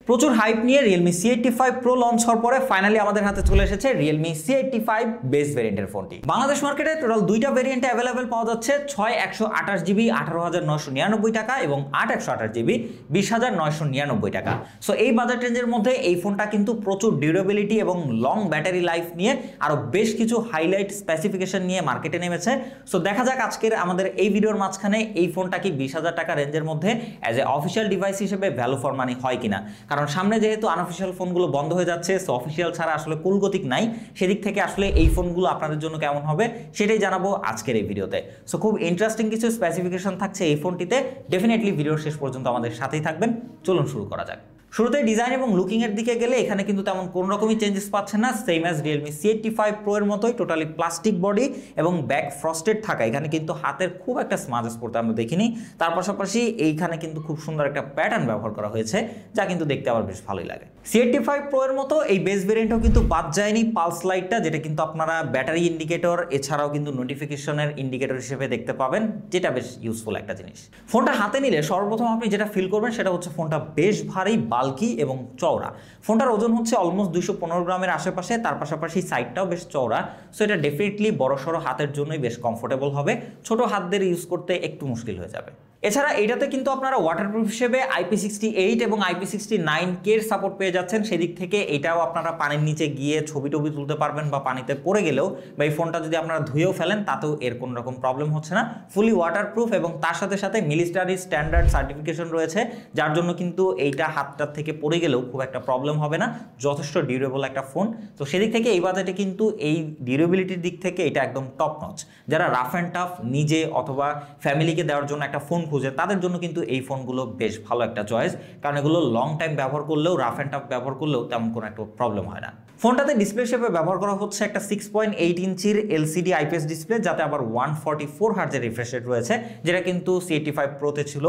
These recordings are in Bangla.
প্রচুর হাইপ নিয়ে Realme C85 Pro লঞ্চ হওয়ার পরে ফাইনালি আমাদের হাতে চলে এসেছে Realme C85 বেস ভেরিয়েন্টের ফোনটি। বাংলাদেশ মার্কেটে টোটাল দুইটা ভেরিয়েন্টে অ্যাভেলেবেল পাওয়া যাচ্ছে 6/128GB 18,999 টাকা এবং 8/128GB 20,999 টাকা। সো এই বাজেট রেঞ্জের মধ্যে এই ফোনটা কিন্তু প্রচুর ডিউরেবিলিটি এবং লং ব্যাটারি লাইফ নিয়ে আরও বেশ কিছু হাইলাইট স্পেসিফিকেশন নিয়ে মার্কেটে নেমেছে। সো দেখা যাক আজকের আমাদের এই ভিডিওর মাঝখানে এই ফোনটা কি 20,000 টাকা রেঞ্জের মধ্যে অ্যাজ এ অফিসিয়াল ডিভাইস হিসেবে ভ্যালু ফর মানি হয় কিনা। কারণ সামনে যেহেতু আনঅফিসিয়াল ফোনগুলো বন্ধ হয়ে যাচ্ছে, সো অফিসিয়াল ছাড়া আসলে কুলগতিক নাই, সেদিক থেকে আসলে এই ফোনগুলো আপনাদের জন্য কেমন হবে সেটাই জানাবো আজকের এই ভিডিওতে। সো খুব ইন্টারেস্টিং কিছু স্পেসিফিকেশন থাকছে এই ফোনটিতে, ডেফিনেটলি ভিডিওর শেষ পর্যন্ত আমাদের সাথেই থাকবেন। চলুন শুরু করা যাক। শুরুতে ডিজাইন এবং লুকিং এর দিকে গেলে এখানে কিন্তু তেমন কোনো রকমই চেঞ্জেস পাচ্ছেন না, same as Realme C85 Pro এর মতোই টোটালি প্লাস্টিক বডি এবং ব্যাক ফ্রস্টেড থাকা। এখানে কিন্তু হাতের খুব একটা স্মাজেস পড়তে আমরা দেখিনি। তার পাশাপাশি এইখানে কিন্তু খুব সুন্দর একটা প্যাটার্ন ব্যবহার করা হয়েছে, যা কিন্তু দেখতে আবার বেশ ভালোই লাগে। C85 Pro এর মতো এই বেস ভেরিয়েন্টও কিন্তু বাদ যায়নি পালস লাইটটা, যেটা কিন্তু আপনারা ব্যাটারি ইন্ডিকেটর এছাড়াও কিন্তু নোটিফিকেশনের ইন্ডিকেটর হিসেবে দেখতে পাবেন, যেটা বেশ ইউজফুল একটা জিনিস। ফোনটা হাতে নিলে সর্বপ্রথম আপনি যেটা ফিল করবেন সেটা হচ্ছে ফোনটা বেশ ভারী, বাল্কি এবং চওড়া। ফোনটার ওজন হচ্ছে অলমোস্ট 215 গ্রামের আশেপাশে, তার পাশাপাশি সাইডটাও বেশ চওড়া। সো এটা ডেফিনেটলি বড়সড় হাতের জন্যই বেশ কমফোর্টেবল হবে, ছোট হাতদের ইউজ করতে একটু মুশকিল হয়ে যাবে। এছাড়া এটাতে কিন্তু আপনারা ওয়াটারপ্রুফ হিসেবে IP68 এবং IP69K এর সাপোর্ট পেয়ে যাচ্ছেন। সেদিক থেকে এটাও আপনারা পানির নিচে গিয়ে ছবি টবি তুলতে পারবেন, বা পানিতে পড়ে গেলেও বা এই ফোনটা যদি আপনারা ধুয়েও ফেলেন তাতেও এর কোনো রকম প্রবলেম হচ্ছে না। ফুলি ওয়াটারপ্রুফ এবং তার সাথে সাথে মিলিটারি স্ট্যান্ডার্ড সার্টিফিকেশন রয়েছে, যার জন্য কিন্তু এইটা হাতটার থেকে পড়ে গেলেও খুব একটা প্রবলেম হবে না, যথেষ্ট ডিউরেবল একটা ফোন। তো সেদিক থেকে এই বাজেটে কিন্তু এই ডিউরেবিলিটির দিক থেকে এটা একদম টপ নচ। যারা রাফ অ্যান্ড টাফ নিজে অথবা ফ্যামিলিকে দেওয়ার জন্য একটা ফোন খুঁজে, তাদের জন্য কিন্তু এই ফোনগুলো বেশ ভালো একটা চয়েস, কারণ এগুলো লং টাইম ব্যবহার করলেও রাফ অ্যান্ড টাফ ব্যবহার করলেও তেমন কোনো একটা প্রবলেম হয় না। ফোনটাতে ডিসপ্লে হিসেবে ব্যবহার করা হচ্ছে একটা 6.8 ইঞ্চির LCD IPS ডিসপ্লে, যাতে আবার 144 হার্জের রিফ্রেশ রেট রয়েছে, যেটা কিন্তু C85 Proতে ছিল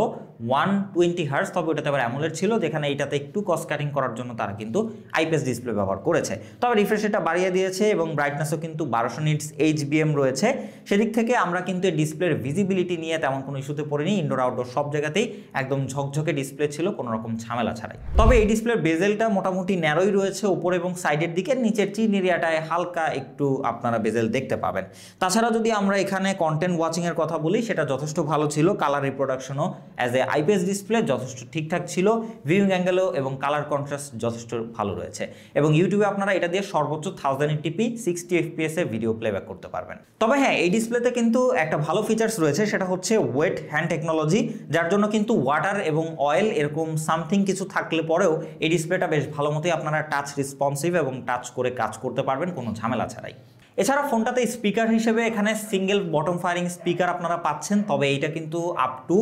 120 হার্জ, তবে ওটাতে আবার অ্যামোলেড ছিল, যেখানে এইটাতে একটু কস্ট কাটিং করার জন্য তারা কিন্তু IPS ডিসপ্লে ব্যবহার করেছে। তবে রিফ্রেশ রেটটা বাড়িয়ে দিয়েছে এবং ব্রাইটনেসও কিন্তু 1200 নিটস HBM রয়েছে। সেদিক থেকে আমরা কিন্তু এই ডিসপ্লের ভিজিবিলিটি নিয়ে তেমন কোনো ইস্যুতে পড়িনি, ইনডোর আউটডোর সব জায়গাতেই একদম ঝকঝকে ডিসপ্লে ছিল, কোনো রকম ঝামেলা ছাড়াই। তবে এই ডিসপ্লের বেজেলটা মোটামুটি ন্যারোই রয়েছে উপর এবং সাইডের দিকে, নিচের চিন এরিয়াটায় হালকা একটু আপনারা বেজেল দেখতে পাবেন। তাছাড়া যদি আমরা এখানে কন্টেন্ট ওয়াচিং এর কথা বলি, সেটা যথেষ্ট ভালো ছিল। কালার রিপ্রোডাকশনও অ্যাজ এ IPS ডিসপ্লে যথেষ্ট ঠিকঠাক ছিল, ভিউইং অ্যাঙ্গেলও এবং কালার কন্ট্রাস্ট যথেষ্ট ভালো রয়েছে। এবং ইউটিউবে আপনারা এটা দিয়ে সর্বোচ্চ 1080p 60 FPS এ ভিডিও প্লেব্যাক করতে পারবেন। তবে হ্যাঁ, এই ডিসপ্লেতে কিন্তু একটা ভালো ফিচার্স রয়েছে, সেটা হচ্ছে ওয়েট হ্যান্ড টেকনোলজি, যার জন্য কিন্তু ওয়াটার এবং অয়েল এরকম সামথিং কিছু থাকলে পরেও এই ডিসপ্লেটা বেশ ভালো মতোই আপনারা টাচ রেসপন্সিভ এবং টাচ করে কাজ করতে পারবেন কোনো ঝামেলা ছাড়াই। এছাড়া ফোনটাতে স্পিকার হিসেবে এখানে সিঙ্গেল বটম ফায়ারিং স্পিকার আপনারা পাচ্ছেন, তবে এইটা কিন্তু আপ টু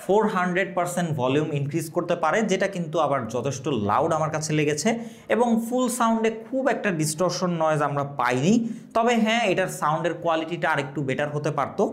400% ভলিউম ইনক্রিজ করতে পারে, যেটা কিন্তু আবার যথেষ্ট লাউড আমার কাছে লেগেছে এবং ফুল সাউন্ডে খুব একটা ডিস্টরশন নয়েজ আমরা পাইনি। তবে হ্যাঁ, এটার সাউন্ডের কোয়ালিটিটা আরেকটু বেটার হতে পারতো।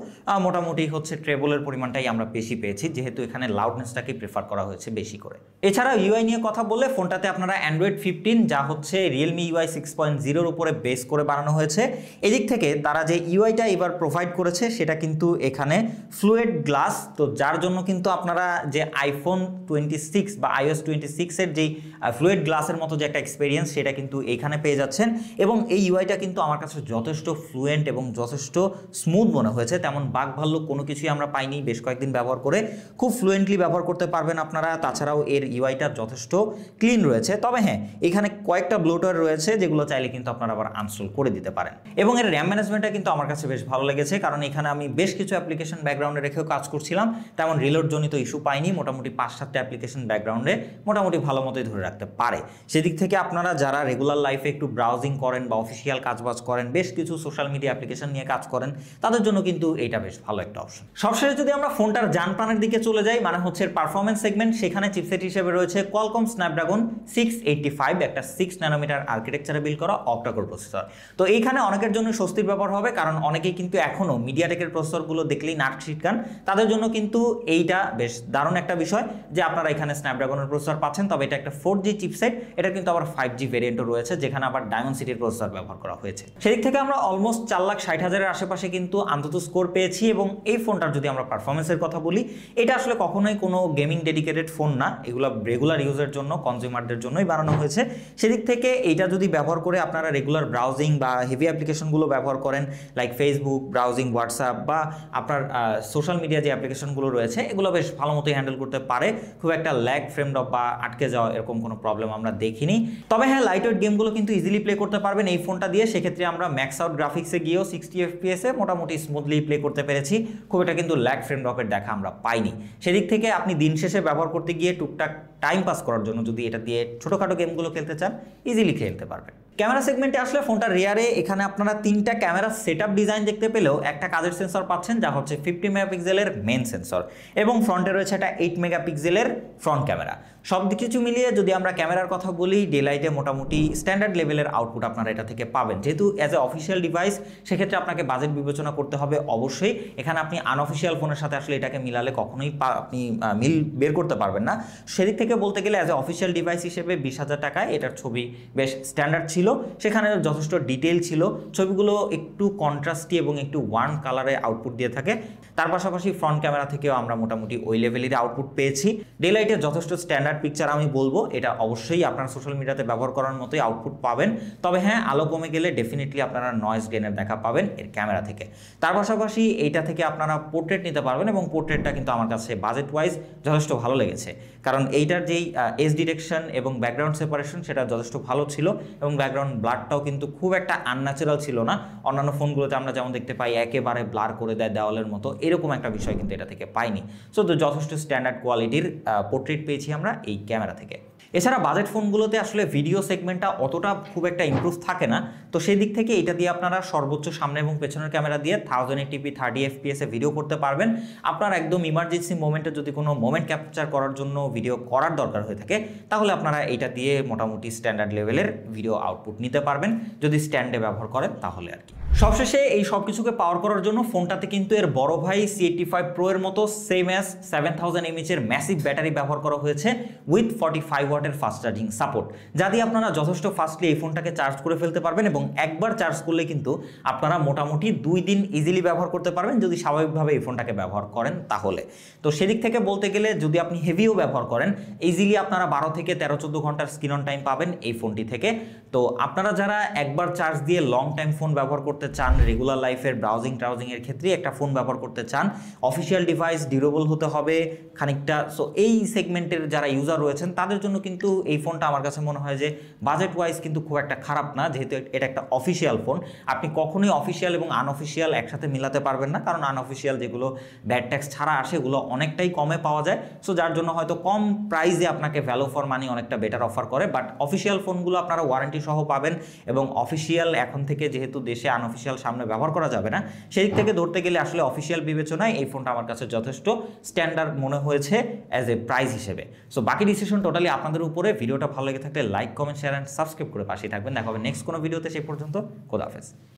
মোটামুটি হচ্ছে ট্রেবলের পরিমাণটাই আমরা বেশি পেয়েছি, যেহেতু এখানে লাউডনেসটাকে প্রেফার করা হয়েছে বেশি করে। এছাড়া UI নিয়ে কথা বললে ফোনটাতে আপনারা Android 15, যা হচ্ছে Realme UI 6.0 উপরে বেস করে বানানো হয়েছে। এদিক থেকে তারা যে UIটা এবার প্রোভাইড করেছে সেটা কিন্তু এখানে ফ্লুয়েড গ্লাস, তো যার জন্য কিন্তু আপনারা যে iPhone 26 বা iOS 26 এর যেই ফ্লুয়েড গ্লাসের মতো যে একটা এক্সপেরিয়েন্স, সেটা কিন্তু এখানে পেয়ে যাচ্ছেন। এবং এই UIটা কিন্তু আমার কাছে যথেষ্ট ফ্লুয়েন্ট এবং যথেষ্ট স্মুথ মনে হয়েছে, তেমন বাগ ভাল্লুক কোনো কিছুই আমরা পাইনি। বেশ কয়েকদিন ব্যবহার করে খুব ফ্লুয়েন্টলি ব্যবহার করতে পারবেন আপনারা। তাছাড়াও এর UIটা যথেষ্ট ক্লিন রয়েছে। তবে হ্যাঁ, এখানে কয়েকটা ব্লোটওয়্যার রয়েছে, যেগুলো চাইলে কিন্তু আপনারা আবার আনস্টল করে দিতে পারেন। এবং এর র্যাম ম্যানেজমেন্টটা কিন্তু আমার কাছে বেশ ভালো লেগেছে, কারণ এখানে আমি বেশ কিছু অ্যাপ্লিকেশন ব্যাকগ্রাউন্ডে রেখেও কাজ করছিলাম, তেমন রিলোড জনিত ইস্যু পাইনি। মোটামুটি 5-7টা অ্যাপ্লিকেশন ব্যাকগ্রাউন্ডে মোটামুটি ভালো মতোই ধরে রাখতে পারে। সেদিক থেকে আপনারা যারা রেগুলার লাইফে একটু ব্রাউজিং করেন বা অফিসিয়াল কাজবাজ করেন, বেশ কিছু সোশ্যাল মিডিয়া অ্যাপ্লিকেশন নিয়ে কাজ করেন, তাদের জন্য কিন্তু এইটা বেশ ভালো একটা অপশন। সবশেষে যদি আমরা ফোনটার যান প্রাণের দিকে চলে যাই, মানে হচ্ছে পারফরমেন্স সেগমেন্ট, সেখানে চিপসেট হিসেবে রয়েছে Qualcomm Snapdragon 685, একটা 6 ন্যানোমিটার আর্কিটেকচারে বিল্ড করা অক্টা-কোর প্রসেসর। তো এইখানে অনেকের জন্য স্বস্তির ব্যাপার হবে, কারণ অনেকেই কিন্তু এখনও মিডিয়াটেকের প্রসেসরগুলো দেখলেই নাক ছিটকান। তাদের জন্য কিন্তু এই এইটা বেশ দারুণ একটা বিষয় যে আপনারা এখানে স্ন্যাপড্রাগনের প্রসেসর পাচ্ছেন, তবে এটা একটা 4G চিপসেট, এটা কিন্তু আবার 5G ভেরিয়েন্টও রয়েছে যেখানে আবার ডায়মন্ডসিটির প্রসেসর ব্যবহার করা হয়েছে। সেদিক থেকে আমরা অলমোস্ট 4,60,000-এর আশেপাশে কিন্তু অন্তত স্কোর পেয়েছি। এবং এই ফোনটার যদি আমরা পারফরমেন্সের কথা বলি, এটা আসলে কখনোই কোনো গেমিং ডেডিকেটেড ফোন না, এগুলো রেগুলার ইউজের জন্য, কনজিউমারদের জন্যই বানানো হয়েছে। সেদিক থেকে এইটা যদি ব্যবহার করে আপনারা রেগুলার ব্রাউজিং বা হেভি অ্যাপ্লিকেশনগুলো ব্যবহার করেন, লাইক ফেসবুক ব্রাউজিং, হোয়াটসঅ্যাপ বা আপনার সোশ্যাল মিডিয়া যে অ্যাপ্লিকেশনগুলো রয়েছে, এগুলো বেশ ভালো মতোই হ্যান্ডেল করতে পারে। খুব একটা ল্যাগ, ফ্রেম ড্রপ বা আটকে যাওয়া এরকম কোনো প্রবলেম আমরা দেখিনি। তবে হ্যাঁ, লাইট ওয়েট গেমগুলো কিন্তু ইজিলি প্লে করতে পারবেন এই ফোনটা দিয়ে। সেক্ষেত্রে আমরা ম্যাক্স আউট গ্রাফিক্সে গিয়েও 60 FPS মোটামুটি স্মুথলি প্লে করতে পেরেছি। খুব একটা কিন্তু ল্যাগ, ফ্রেম ড্রপের দেখা আমরা পাইনি। সেদিক থেকে আপনি দিন শেষে ব্যবহার করতে গিয়ে টুকটাক টাইম পাস করার জন্য যদি এটা দিয়ে ছোটোখাটো গেমগুলো খেলতে চান, ইজিলি খেলতে পারবেন। ক্যামেরা সেগমেন্টে আসলে ফোনটা রিয়ারে এখানে আপনারা 3টা ক্যামেরা সেটআপ ডিজাইন দেখতে পেলেও একটা কাজের সেন্সর পাচ্ছেন, যা হচ্ছে 50 মেগাপিক্সেলের মেন সেন্সর, এবং ফ্রন্টে রয়েছে একটা 8 মেগাপিক্সেলের ফ্রন্ট ক্যামেরা। সব কিছু মিলিয়ে যদি আমরা ক্যামেরার কথা বলি, ডেলাইটে মোটামুটি স্ট্যান্ডার্ড লেভেলের আউটপুট আপনারা এটা থেকে পাবেন। যেহেতু অ্যাজ এ অফিসিয়াল ডিভাইস, সেক্ষেত্রে আপনাকে বাজেট বিবেচনা করতে হবে অবশ্যই। এখানে আপনি আনঅফিসিয়াল ফোনের সাথে আসলে এটাকে মিলালে কখনোই আপনি মিল বের করতে পারবেন না। সেদিক থেকে বলতে গেলে অ্যাজ এ অফিসিয়াল ডিভাইস হিসেবে 20,000 টাকায় এটার ছবি বেশ স্ট্যান্ডার্ড ছিল। সেখানে যথেষ্ট ডিটেল ছিল, ছবিগুলো একটু কন্ট্রাস্টি এবং একটু ওয়ার্ম কালারে আউটপুট দিয়ে থাকে। তার পাশাপাশি ফ্রন্ট ক্যামেরা থেকেও আমরা মোটামুটি ওই লেভেলের আউটপুট পেয়েছি। ডেলাইটের যথেষ্ট স্ট্যান্ডার্ড পিকচার আমি বলবো, এটা অবশ্যই আপনারা সোশ্যাল মিডিয়াতে ব্যবহার করার মতোই আউটপুট পাবেন। তবে হ্যাঁ, আলো কমে গেলে ডেফিনেটলি আপনারা নয়েজ গেনের দেখা পাবেন এর ক্যামেরা থেকে। তার পাশাপাশি এইটা থেকে আপনারা পোর্ট্রেট নিতে পারবেন, এবং পোর্ট্রেটটা কিন্তু আমার কাছে বাজেট ওয়াইজ যথেষ্ট ভালো লেগেছে, কারণ এইটার যেই এজ ডিটেকশন এবং ব্যাকগ্রাউন্ড সেপারেশন সেটা যথেষ্ট ভালো ছিল, এবং ব্যাকগ্রাউন্ড ব্লারটাও কিন্তু খুব একটা আনন্যাচারাল ছিল না। অন্যান্য ফোনগুলোতে আমরা যেমন দেখতে পাই একেবারে ব্লার করে দেয় দেওয়ালের মতো, এরকম একটা বিষয় কিন্তু এটা থেকে পাইনি। সো যথেষ্ট স্ট্যান্ডার্ড কোয়ালিটির পোর্ট্রেট পেয়েছি আমরা এই ক্যামেরা থেকে। এছাড়া বাজেট ফোনগুলোতে আসলে ভিডিও সেগমেন্টটা অতটা খুব একটা ইমপ্রুভ থাকে না, তো সেই দিক থেকে এটা দিয়ে আপনারা সর্বোচ্চ সামনে এবং পেছনের ক্যামেরা দিয়ে 1080p 30 FPS এ ভিডিও করতে পারবেন। আপনার একদম ইমার্জেন্সি মোমেন্টে যদি কোনো মোমেন্ট ক্যাপচার করার জন্য ভিডিও করার দরকার হয়ে থাকে, তাহলে আপনারা এটা দিয়ে মোটামুটি স্ট্যান্ডার্ড লেভেলের ভিডিও আউটপুট নিতে পারবেন, যদি স্ট্যান্ডে ব্যবহার করেন তাহলে আর কি। সবশেষে এই সব কিছুকে পাওয়ার করার জন্য ফোনটাতে কিন্তু এর বড় ভাই C85 Pro এর মতো সেম অ্যাজ 7000 mAh এর ম্যাসিভ ব্যাটারি ব্যবহার করা হয়েছে উইথ 45 ওয়াটের ফাস্ট চার্জিং সাপোর্ট, যা দিয়ে আপনারা যথেষ্ট ফাস্টলি এই ফোনটাকে চার্জ করে ফেলতে পারবেন, এবং একবার চার্জ করলে কিন্তু আপনারা মোটামুটি 2 দিন ইজিলি ব্যবহার করতে পারবেন যদি স্বাভাবিকভাবে এই ফোনটাকে ব্যবহার করেন তাহলে। তো সেদিক থেকে বলতে গেলে যদি আপনি হেভিও ব্যবহার করেন, ইজিলি আপনারা 12 থেকে 13-14 ঘন্টার স্ক্রিন অন টাইম পাবেন এই ফোনটি থেকে। তো আপনারা যারা একবার চার্জ দিয়ে লং টাইম ফোন ব্যবহার করতে চান, রেগুলার লাইফের ব্রাউজিং এর ক্ষেত্রে একটা ফোন ব্যবহার করতে চান, অফিসিয়াল ডিভাইস, ডিউরেবল হতে হবে খানিকটা, সো এই সেগমেন্টের যারা ইউজার রয়েছেন তাদের জন্য কিন্তু এই ফোনটা আমার কাছে মনে হয় যে বাজেট ওয়াইজ কিন্তু খুব একটা খারাপ না, যেহেতু এটা একটা অফিসিয়াল ফোন। আপনি কখনোই অফিসিয়াল এবং আনঅফিসিয়াল একসাথে মিলাতে পারবেন না, কারণ আনঅফিসিয়াল যেগুলো ব্যাড ট্যাক্স ছাড়া আসে এগুলো অনেকটাই কমে পাওয়া যায়, সো যার জন্য হয়তো কম প্রাইসে আপনাকে ভ্যালু ফর মানি অনেকটা বেটার অফার করে। বাট অফিসিয়াল ফোনগুলো আপনারা ওয়ারেন্টি সহ পাবেন, এবং অফিসিয়াল এখন থেকে যেহেতু দেশে আনঅফিসিয়াল সামনে ব্যবহার করা যাবে না, সেই দিক থেকে ধরতে গেলে আসলে অফিসিয়াল বিবেচনায় এই ফোনটা আমার কাছে যথেষ্ট স্ট্যান্ডার্ড মনে হয়েছে অ্যাজ এ প্রাইস হিসেবে। সো বাকি ডিসিশন টোটালি আপনাদের উপরে। ভিডিওটা ভালো লেগে থাকলে like, comment, share and subscribe করে পাশেই থাকবেন। দেখা হবে নেক্সট কোনো ভিডিওতে। সেই পর্যন্ত খোদা হাফেজ।